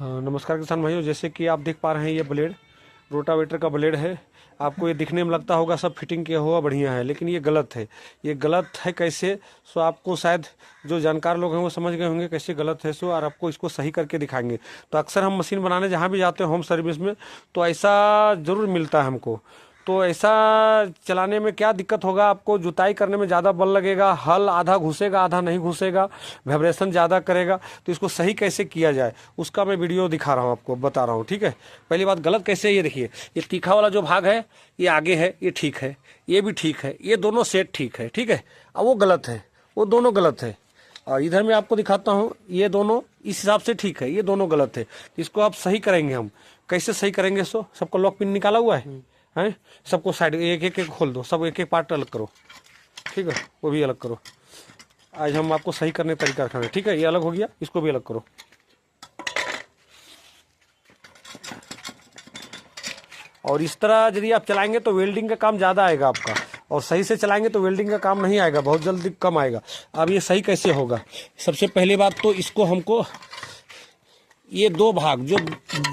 हाँ, नमस्कार किसान भाइयों। जैसे कि आप देख पा रहे हैं, ये ब्लेड रोटावेटर का ब्लेड है। आपको ये दिखने में लगता होगा सब फिटिंग किया हुआ बढ़िया है, लेकिन ये गलत है। ये गलत है कैसे? सो आपको शायद जो जानकार लोग हैं वो समझ गए होंगे कैसे गलत है। सो और आपको इसको सही करके दिखाएंगे। तो अक्सर हम मशीन बनाने जहाँ भी जाते हैं होम सर्विस में, तो ऐसा ज़रूर मिलता है हमको। तो ऐसा चलाने में क्या दिक्कत होगा? आपको जुताई करने में ज़्यादा बल लगेगा, हल आधा घुसेगा आधा नहीं घुसेगा, वाइब्रेशन ज़्यादा करेगा। तो इसको सही कैसे किया जाए उसका मैं वीडियो दिखा रहा हूँ, आपको बता रहा हूँ। ठीक है, पहली बात गलत कैसे है ये देखिए। ये तीखा वाला जो भाग है ये आगे है, ये ठीक है, ये भी ठीक है, ये दोनों सेट ठीक है। ठीक है, अब वो गलत है, वो दोनों गलत है। और इधर मैं आपको दिखाता हूँ, ये दोनों इस हिसाब से ठीक है, ये दोनों गलत है। इसको आप सही करेंगे। हम कैसे सही करेंगे? सो सबको लॉक पिन निकाला हुआ है हैं? सबको साइड एक एक खोल दो, सब एक एक पार्ट अलग करो। ठीक है, वो भी अलग करो। आज हम आपको सही करने का तरीका रखेंगे। ठीक है, ये अलग हो गया, इसको भी अलग करो। और इस तरह यदि आप चलाएंगे तो वेल्डिंग का काम ज़्यादा आएगा आपका, और सही से चलाएंगे तो वेल्डिंग का काम नहीं आएगा, बहुत जल्दी कम आएगा। अब ये सही कैसे होगा? सबसे पहली बात तो इसको हमको ये दो भाग जो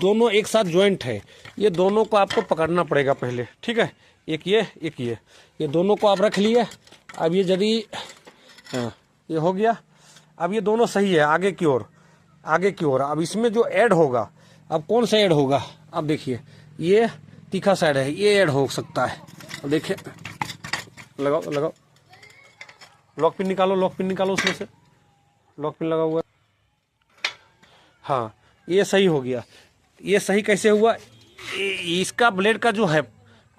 दोनों एक साथ ज्वाइंट है, ये दोनों को आपको पकड़ना पड़ेगा पहले। ठीक है, एक ये दोनों को आप रख लिए। अब ये यदि हाँ, ये हो गया। अब ये दोनों सही है आगे की ओर, आगे की ओर। अब इसमें जो ऐड होगा, अब कौन सा ऐड होगा? अब देखिए, ये तीखा साइड है, ये ऐड हो सकता है। अब देखिए, लगाओ लगाओ, लॉक पिन निकालो, लॉक पिन निकालो उसमें से, लॉक पिन लगा हुआ है। हाँ, ये सही हो गया। ये सही कैसे हुआ? इसका ब्लेड का जो है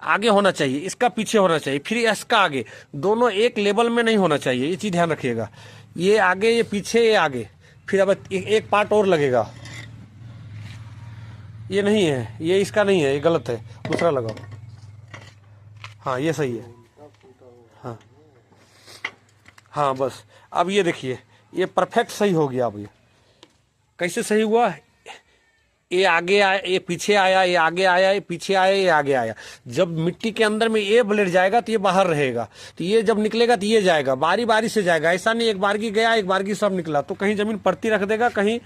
आगे होना चाहिए, इसका पीछे होना चाहिए, फिर इसका आगे, दोनों एक लेवल में नहीं होना चाहिए। ये चीज़ ध्यान रखिएगा। ये आगे, ये पीछे, ये आगे, फिर अब एक पार्ट और लगेगा। ये नहीं है, ये इसका नहीं है, ये गलत है, दूसरा लगाओ। हाँ, ये सही है। हाँ हाँ, बस अब ये देखिए, ये परफेक्ट सही हो गया। अब ये कैसे सही हुआ? ये आगे आया, ये पीछे आया, ये आगे आया, ये पीछे आया, ये आगे आया। जब मिट्टी के अंदर में ये ब्लेड जाएगा तो ये बाहर रहेगा, तो ये जब निकलेगा तो ये जाएगा, बारी बारी से जाएगा। ऐसा नहीं एक बार की गया एक बार की सब निकला, तो कहीं जमीन पड़ती रख देगा, कहीं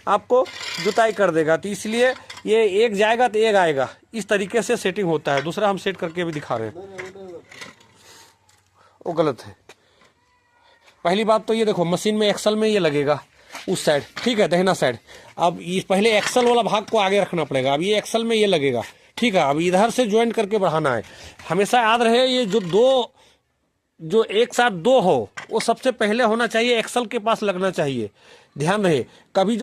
आपको जुताई कर देगा। तो इसलिए ये एक जाएगा तो एक आएगा, इस तरीके से सेटिंग होता है। दूसरा हम सेट करके भी दिखा रहे हैं, वो गलत है। पहली बात तो ये देखो, मशीन में एक्सल में ये लगेगा उस साइड, ठीक है, दहिना साइड। अब ये पहले एक्सल वाला भाग को आगे रखना पड़ेगा। अब ये एक्सल में ये लगेगा, ठीक है। अब इधर से ज्वाइंट करके बढ़ाना है। हमेशा याद रहे, ये जो एक साथ दो हो, वो सबसे पहले होना चाहिए, एक्सल के पास लगना चाहिए। ध्यान रहे, कभी